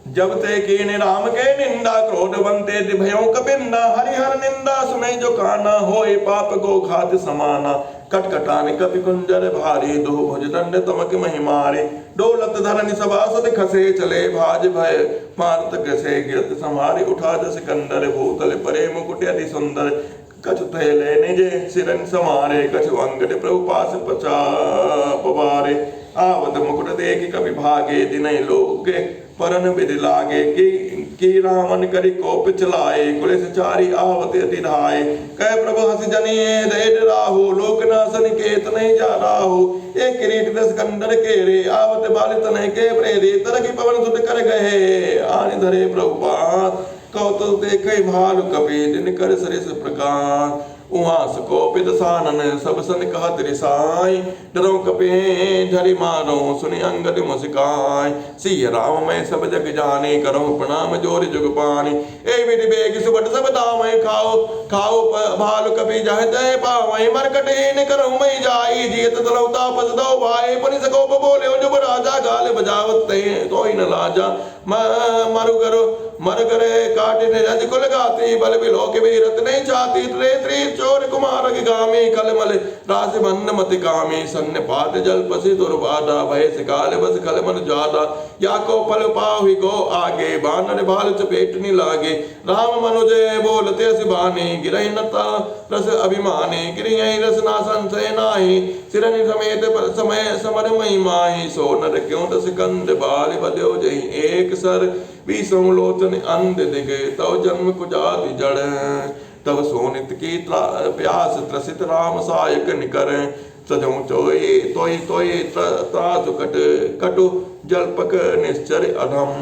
जब ते कीन राम के निंदा। क्रोध बनते भयों कपिंदा, हरिहर निंदा सुने जो काना। होए पाप गो घात समाना, कटकटाने कपि कुंजर भारी। दो भुज दंड तमक महिमारे, डोलत धरनि सभासद खसे। चले भाज भय मारत गसे, गिरत संहारे। उठा जस कंदर, भूतल परे मुकुट अति सुंदर। कछु थैले निजे सिरन समारे, कछु अंगद प्रभु पास पवारे। आवत मुकुट देख कवि भागे, दिनय लोगे परन विधि लागे। की रामन करि कोप चलाए, कुलेस चारी आवत अति धाय। कह प्रभु हस जनिए दे राहु, लोकनाशन केत नहीं जा राहु। एक किरीट दस कंदर केरे, आवत बाल तनय के प्रेरे। तरकी पवन सुत कर गहे, आनि धरे प्रभु पास। कौतुक देखे भालु कपि, दिन कर सरिस प्रकाश। उहास कोपित सानन, सब सन कहत रिसाई। डरो कपे झरि मारो, सुनि अंगद मुस्काय। सिया राम मैं सब जग जाने, करो प्रणाम जोर जुग पानी। ए विधि बेग सुबट सब दामय, खाओ खाओ भालु कपि जह तय पावै। मरकटहीन करो मैं जाई, जियत तलौ तापस दो भाई। पुनि सकोप बोले जुब राजा, गाल बजावत तोई न लाजा। मर करे काटिने रज कुल गाती, बल बिलो के वीरत नहीं चाहती। त्रे त्रि चोर कुमार गामी, कलमल रास बन्न मति कामी। सन्न पात जल पसी दुर्बाधा, भय सिकाल बस खल मन जादा। या को पल पाहि गो आगे, बानर भाल चपेटनी लागे। राम मनुजय बोलते सिबानी, गिरहि नता रस अभिमानी। गिरिहि रस ना संशय नाही, सिरनि समेत समय समर महिमाहि। सो नर क्यों दस कंद, बाल बल्यो जहि एक सर। बीसों लोचन अंध दिग, तव जन्म कुजाति जड़। तब सोनित की प्यास त्रसित, राम सायक निकर। सजौ चोई तोई तोई त्रासु कटु, जलपक निश्चर अधम।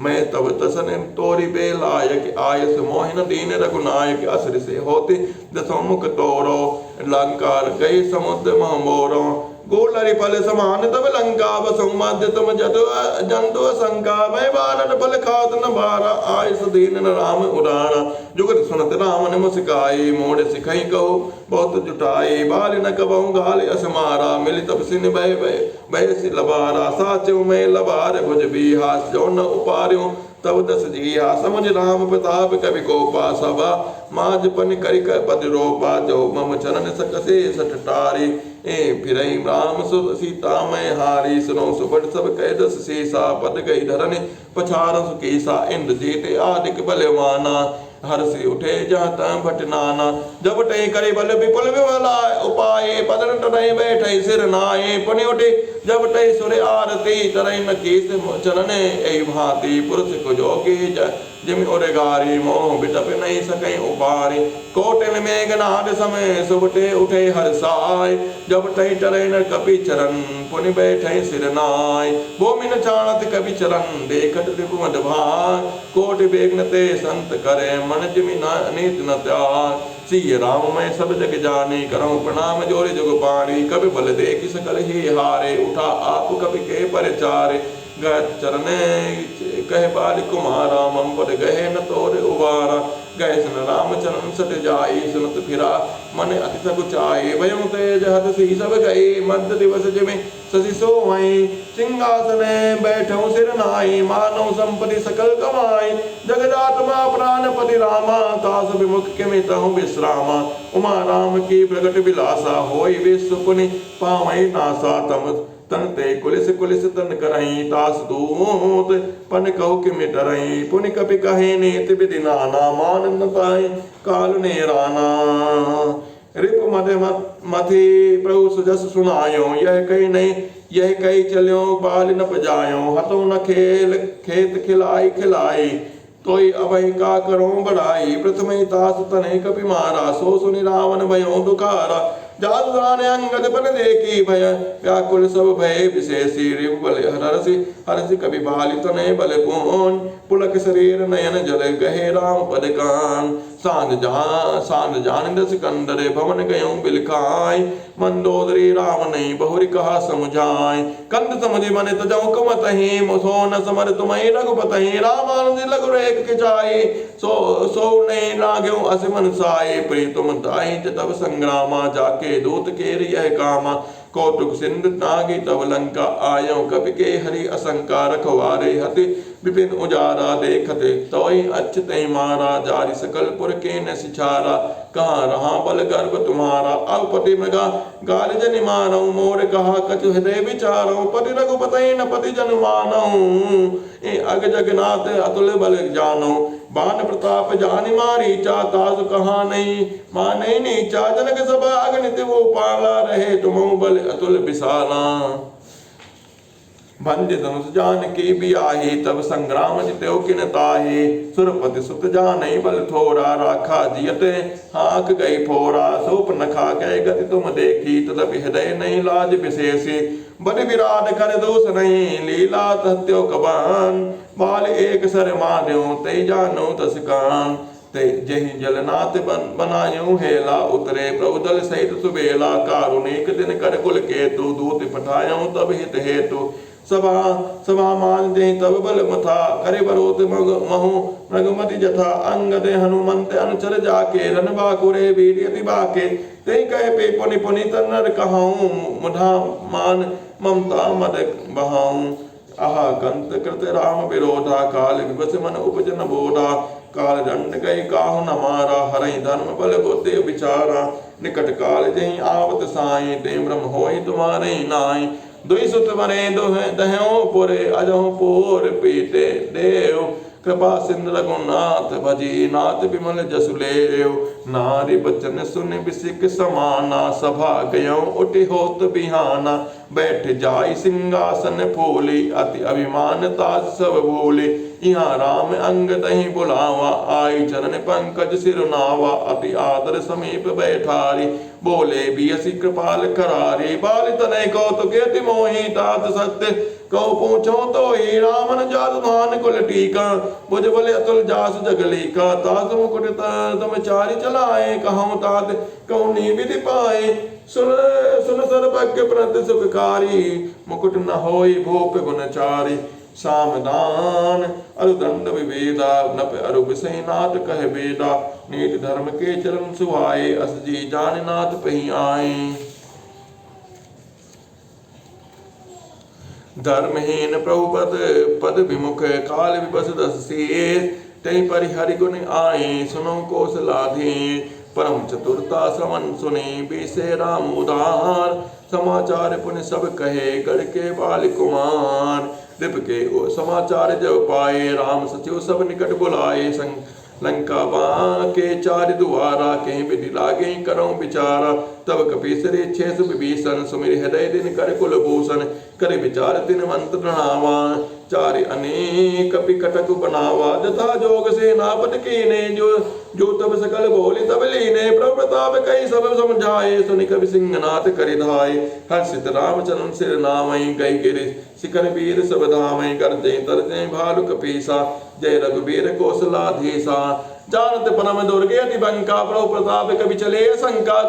मैं तब तसन तोरी बेलायक, आयस मोहिन दीन रघुनायक। असर से होते दसों मुख तोरो, लंकार गए समुद्र महमोरो। गोलरि फल समान तब लंका, बसौ मध्य तुम जंतु शंका। मैं बानर फल खात न बारा, आयस दीन न राम उदारा। जुगत सुनत राम ने मुस्काई, मोड़ सिखई कहो बहुत जुटाई। बाल न कबहु घाल अस मारा, मिली तब सिन भय सि लबारा। साचो मैं लबार भुज बीहा, जो न उपार्यो तब दस जिया। समझ राम प्रताप कवि को पासबा, माज पन करिक पद रोपा। जो मम चरण सकसे सठ टारी, ए फिरई राम सीता मैं हारी। सुनो सुबट सब कह दस सीसा, पद गई धरन पछार सुकेसा। इंद्र जीते आदिक बलवाना, हर से उठे जाता भटनाना। जब टई करे बल विपुल विमला, उपाय पदन टनाई बैठे सिर नाये। पुनि उठे जब तय सुर आरती तरई न केस चरण ऐ भांति पुरुष को जोगी जिम उरेगारी मोह बिटप नहीं सके उबारी कोटिल मेघनाद समय सुबटे उठे हर साय जब तय टरे न कपि चरण पुनि बैठे सिरनाय भूमि न चाणत कपि चरण देखत रिपुमद भाग कोटि बेगनते संत करे मन जिमि नीत न त्याग सिय राम मैं सब जग जाने करऊं प्रणाम जोरे जुग पानी कभी बल देखि सकल ही हारे उठा आप कभी के परचारे चरने कह बाल कुमारा मम पद गहे न तोरे उबारा गए सन राम चरण सट जाई सुनत फिरा मन अति सकुचाई भयं तेज हत सी सब गए मध्य दिवस जिमे ससी सोई सिंहासने बैठो सिर नाई मानव संपत्ति सकल कमाई जगदात्मा प्राणपति रामा तास विमुख के मितहु विश्रामा उमा राम की प्रगट विलासा होई विश्व पुनि पावई नासा तम तन ते कुलिस कुलिस तन करई तास दूत पन कहु कि मिटरई पुनि कपि कहे नीति विधि नाना मान न पाए काल ने राना रिप मद मथि प्रभु सुजस सुनायो यह कही नहीं यह कही चलियो बाल न पजायो हतो न खेल खेत खिलाई खिलाई तोई अभय का करो बढ़ाई प्रथम तास तने कपि मारा सो सुनि रावण भयो दुखारा जादू दाने अंगद बन देखी भय व्याकुल सब भय विशेषी रिव बल हरसी हरसी कभी बाली तने बल पून पुलक शरीर नयन जल गहे राम पद कान सांद जान दस कंदरे भवन गयों बिलखाय मंदोदरी राम नहीं बहुरी कहा समझाय कंद समझी मन तजौ कमत ही मुसो न समर तुम्हें रघुपति रामानुज लघु रेख खिचाई सो नहीं लागो असमन साई प्री तुम दाई तब संग्रामा जाके दूत केर यह कामा कौतुक सिंधु नागी तब लंका आयो कपि के हरि असंका रखवारे हति विपिन उजारा देखते तोई अच्युत मारा जारी सकल पुर के न सिछारा कहाँ रहा बल गर्भ तुम्हारा अवपति मृगा गाल जन मानऊ मोर कहा कछु हृदय विचारो पति रघुपति न पति जन मानऊ अग जगन्नाथ अतुल बल जानो बान प्रताप जानि मारी चा तासु कहा नहीं माने नीचा जनक सभा अगणित वो पाला रहे तुम बल अतुल विशाला भंज धनुष जान की भी आही तब संग्राम जित्यो किन ताही सुरपति सुत जान बल थोड़ा राखा जियते हाक गई फोरा सोप नखा गए गति तुम देखी तदपि हृदय नहीं लाज विशेषी बड़े विराट कर दोष नहीं लीला तथ्यो कबान बाल एक सर मार्यो ते जानो तस कान ते जही जलनाथ बनायो हेला उतरे प्रभुदल सहित सुबेला कारुणिक दिन कर कुल केतु दूत पठायो तब हित हेतु सभा मान दे तब बल मथा करे बरोत महु मृगमति जथा अंगद हनुमंत अनुचर जाके रनबा कुरे वीर्यति बाके ते कहे पे पुनि पुनि तन्नर कहाऊं मुढ़ा मान ममता मद बहाऊं आहा कंत कृत राम विरोधा काल विवश मन उपजन बोधा काल दंड गई काहु न मारा हरई धर्म बल बुद्धि विचारा निकट काल जही आवत साई ते ब्रह्म होई तुम्हारे नाई दुई सुत मरे दह्यो पुरे अजहु पोर पीते देव कृपा सिंधु रघुनाथ भजी नाथ विमल जसुलेव नारी बचन सुन बिसिक समाना सभा गयो उठि होत बिहाना बैठ जाई सिंहासन फूली अति अभिमान तास सब भूली यहाँ राम अंग दही बुलावा आई चरण पंकज सिरुनावा अति आदर समीप बैठारी बोले बियसी कृपाल करारी बाल तनय कौतुक अति मोही तात सत्य कहो पूछो तो ही रामन जादु धान कुल टीका बुझ बले अतुल जास जगली का तास मुकुट तम चारि चलाए कहूँ तात कहूँ विधि पाए सुन सुन सर्वज्ञ प्रति सुखकारी मुकुट न होई भूप गुणचारी सामदान अरुदंड विवेदा नप अरु विषयनाथ कह वेदा नीति धर्म के चरण सुहाए अस जी जाननाथ पही आए धर्महीन प्रभुपद पद विमुख काल विबस दस शीर्ष तै परिहरि गुण आए सुनो कौशलाधि परम चतुरता श्रवण सुने बीसे राम उदार समाचार पुण्य सब कहे गढ़ के बाल कुमार दिप के समाचार जब पाए राम सचिव सब निकट बुलाए लंका बाके चार दुआरा कहीं विधि लागे करो विचारा तब कपीसरे छे विभीषण सुमिर हृदय दिन कर कुलभूषण कर विचार दिन मंत्र प्रणावा चारि अनेक कपि बनावा जथा जोग से नापत कीने जो तब सकल बोली तब लीने प्रभु प्रताप कई सब समझाए सुनि कवि सिंहनाथ करिधाय हर्षित रामचरण सिर नामई गई गिरि शिखर वीर सब धामई गर्जे तरजे भालु कपीसा जय रघुवीर कौशलाधीसा जानत परम दुर्गे अति बंका प्रभु प्रताप कवि चले शंका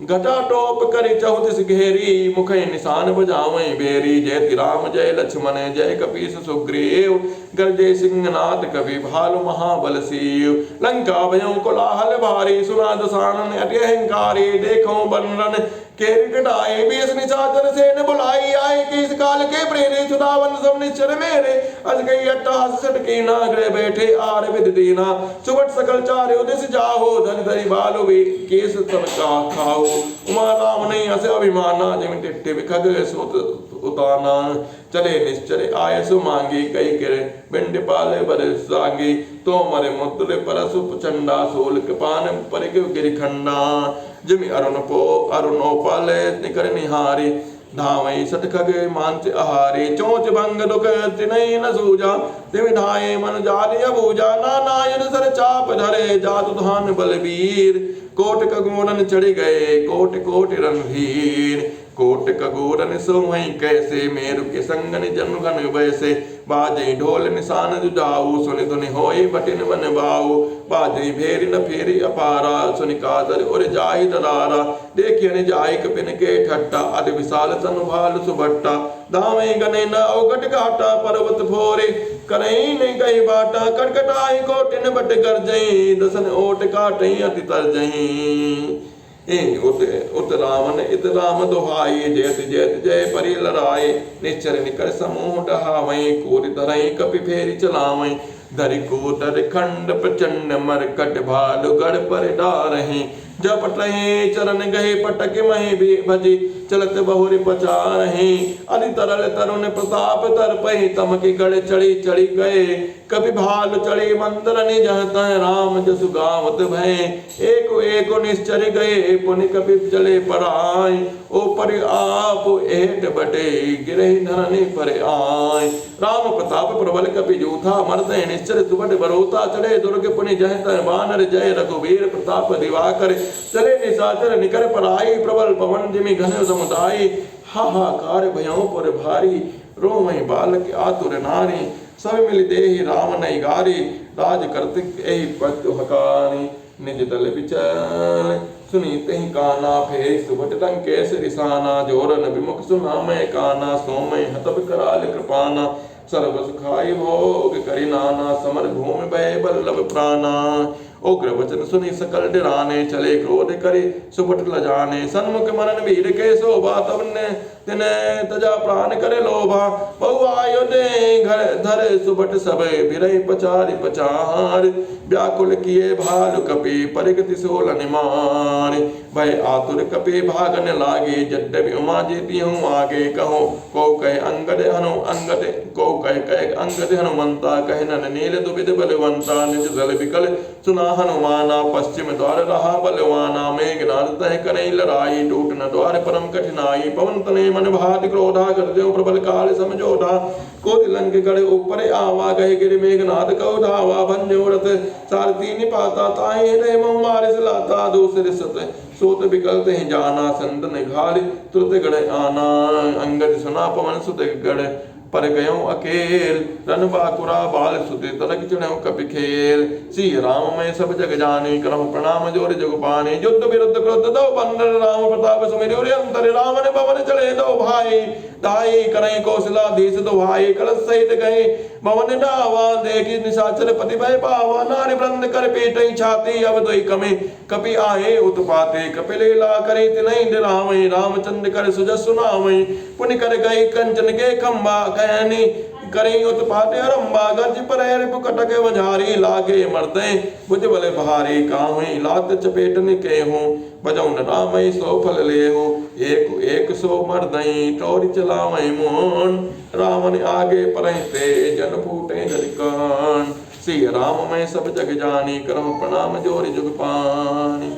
घटाटोप करि चहुतिस घेरी मुख निशान बजावे बेरी जय राम जय लक्ष्मण जय कपीस सुग्रीव गर्जे सिंहनाथ कवि भालु महाबल सीव लंका भयं कोलाहल भारी सुना दसानन अति अहंकारी देखो बनरन केरी कटाए बीस निशाचर सेन बुलाई आए किस काल के प्रेरे सुदावन सब निश्चर मेरे अज गई अट्टास सटकी ना ग्रह बैठे आर विद दीना सुबट सकल चारे उदिस जाहो धन धरी बालु वे केस सब का खाओ उमा राम नहीं अस अभिमाना जिम टिट्टे विखग सुत उताना चले निश्चर आय सु मांगी कई करे बिंड पाले बर सांगी तो मरे मुद्रे परसु चंडा सोल कृपान परिग गिरिखंडा जिमि अरुणो पाले निकर निहारी धावई सट खगे मांच आहारी चोच भंग दुख तिनई न सूजा तिमि धाये मन जालिय बूजा नानायन सर चाप धरे जातु धान बलबीर कोट कगोरन चढ़ गए कोट कोट रणधीर कोट कगोरन सोमई कैसे मेरु के संगन जनुगन वैसे बाजे ढोल निशान जुजाऊ सुनि धुनि होई बटिन बन बाऊ बाजे भेरी न फेरी अपारा सुनि कादर और जाहि दरारा देखियन जाहि कपिन के ठट्टा अति विशाल तनु भाल सुभट्टा दामे गने न औगट घाटा पर्वत फोरे करई नहीं गई बाटा कटकटाई कोटिन बट गरजई दसन ओट काटई अति तरजई उत रामन इत राम दोहाई जयत जयत जय परि लराय निश्चर निकर समूह डहावई कोरि धरई कपि फेरी चलावई धरि कूटर खंड प्रचंड मरकट भालु गढ़ पर डारहि जपट रहे चरण गहे पटक मही भजी चलत बहुरी पचारहि अति तरल तरुण प्रताप तरपहि तमकी गढ़ चढ़ी चढ़ी गए कभी भाल चढ़ी मंदर निजहत राम जसु गावत भय एक एक निश्चर गए पुनि कपि चले पराय ऊपर आप एट बटे गिरहि धरने पर आय राम प्रताप प्रबल कपि जूथा मर्द निश्चर सुबट बरोता चढ़े दुर्ग पुनि जहत बानर जय रघुवीर प्रताप दिवाकर चले निशाचर निकर पराई प्रबल पवन जिमि घन समुदाय हाहाकार भयों पर भारी रोमहि बालक आतुर नारी सब मिल देहि राम नई गारी राज करतिक एहि पतु हकानी निज दल विचल सुनी तहि काना फेरि सुबट लंके रिसाना जोरन विमुख सुना मैं काना सोमय हतब कराल कृपाना सर्व सुखाई भोग करि नाना समर भूमि भय बल्लभ प्राणा उग्र वचन सुनि सकल डराने चले क्रोध करि सुबट लजाने सन्मुख मनन वीर के शोभा तब ने तिने तजा प्राण करे लोभा बहु आयोदे घर धर सुबट सब बिरहि पचारि पचार व्याकुल किए भालु कपि परिगति सोल निमार भय आतुर कपि भागन लागे जड्डवि उमा जेती हूँ आगे कहो को कह अंगद हनु अंगद को कह अंगद हनुमंता कह नन नील दुविध बलवंता निज दल विकल सुना हनुमाना पश्चिम द्वार रहा बलवाना मेघनाद तह करई लड़ाई टूट न द्वार परम कठिनाई पवन तने मन भाति क्रोधा कर देव प्रबल काल समझोधा कोटि लंक गढ़ ऊपर आवा गए गिर मेघनाद कौ धावा भन्यो रथ सारथी निपाता ताहि हृदय मम मारिस लाता दूसरे सत सोत विकल तहि जाना संत निघारि तुरत गढ़ आना अंगद सुना पवन सुत गढ़ पर गयो अकेल रन बाकुरा बाल सुते तरक चढ़ो कपि खेल सी राम में सब जग जाने करम प्रणाम जोर जग पाने युद्ध विरुद्ध क्रोध दो बंदर राम प्रताप सुमिर अंतर रावण भवन चले दो भाई दाई करई कौशलाधीश दो भाई कलश सहित गए भवन डावा देखी निशाचर पति भय पावा नारी वृंद कर पीटई छाती अब दोई कमे कपि आए उत्पाते कपिलेला करे तिनई डरावई रामचंद्र कर सुजस सुनावई पुनि कर गई कंचन के खंबा कहनी करें उत्पाते अरंबा गज पर रिपु कटके वझारी लागे मरते भुज बल भारी काहुई लात चपेटन के हूँ बजौन रामई सो फल ले हो एक एक सो मर्दई टोरी चलावई मोहन रावण आगे परहते जन फूटे श्री राम मैं सब जग जानी, करो प्रणाम जोरि जुग पानी।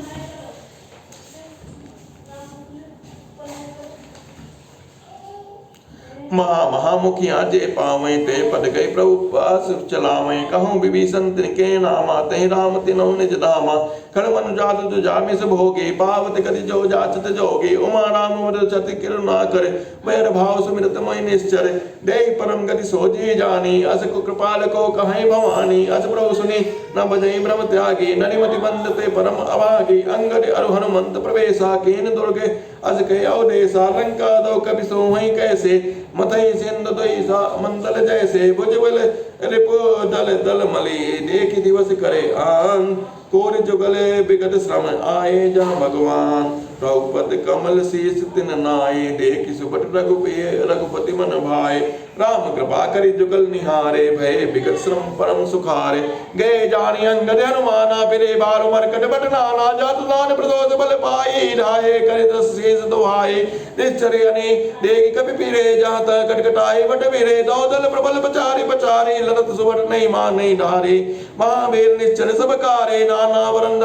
महामुखिया जे पावे, ते पद गए प्रभु पास चलावे। कहूँ विभीषण तिनके नामा, तहि राम तिनौ निज धामा। खड़मन जात जामिस भोगे, पावत गति जो जाचत जोगे। उमा राम मद चति किरुना करे, बैर भाव सुमिरत मैं निश्चर। देहि परम गति सोजी जानी, अस को कृपाल को कहीं भवानी। अस प्रभु सुनी न बजई ब्रह्म त्यागी, नरिमति बंद ते परम अभागी। अंगद अरु हनुमंत प्रवेशा, कीन दुर्गे अस कहे अवदेशा। लंका दो कपि सोहै कैसे, मथई सिंधु दोई मंदल जैसे। भुजबल रिपु दल दल मली, देख दिवस करे आन। कोर जुगले बिगट श्रम आए, जहाँ भगवान। रघुपति कमल शीस तिन नाये, देख सुबट रघुपति मन भाए। राम कृपा करि जुगल निहारे, भय बिगट श्रम परम सुखारे। गए जानी अंगद हनुमाना, फिरे बारु मरकट बट नाना। जात दान प्रदोष बल पाई, ढाए करे दस शीस दुहाए। निश्चर अने देख कपि पीरे, जहाँ तह कटकटाए बट वीरे। दौदल प्रबल पचारी पचारी, लड़त सुबट नहीं मान नहीं डारे। महावीर निश्चर सब कारे, नाना वरन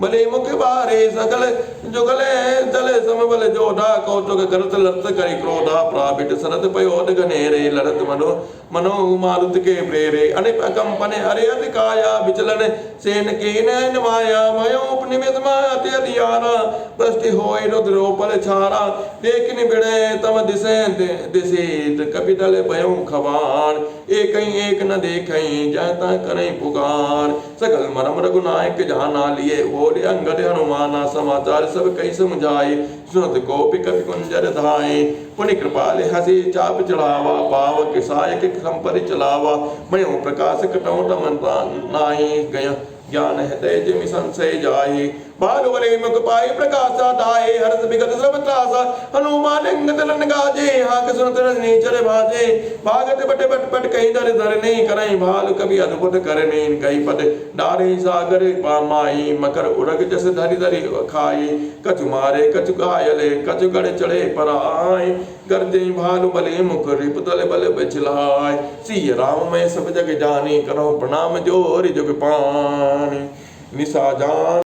भले मुख बारे। सकल जुगले जले समबल जोधा, कौतुक करत लत करि क्रोधा। प्रापित सरत पयोध घनेरे, लड़त मनो मारुत के प्रेरे। अनिप कंपन अरे अति काया, विचलन सेन कीन माया। भयो उपनिमित अति अधियारा, प्रस्ति होय रुद्रोपल छारा। देखिन बिड़े तम दिसे, कपिदल भयो खबार। एक एक न देखई, जाता करई पुकार। सकल मरम रघुनायक जाना, लिए बोले अंगद हनुमाना। समाचार सब कई समझाए, सुनत गोपी कपि कुंजर धाये। पुनि कृपाल हसी चाप चढ़ावा, पावक सहायक संपरि चलावा। मयो प्रकाश कटौ तम नाही, गया ज्ञान हृदय जिमि संशय जाहि। बालवरे मुख पाई प्रकाशा, दाये हर्ष विगत श्रम त्रासा। हनुमान अंगद लन गाजे, हाक सुनत रजनी चर भाजे। भागत बट बट पट कहीं दर धरने, करई भाल कवि अद्भुत करने। कई पद डारे सागर पामाई, मकर उरग जस धरि धरि खाई। कछु मारे कछु घायले, कछु गढ़ चढ़े पराय। गर्जे भालु बले मुख रिप तल बल बचलाय। सिय राम मैं सब जग जानी, करो प्रणाम जोरि जुग पानी। निशा जान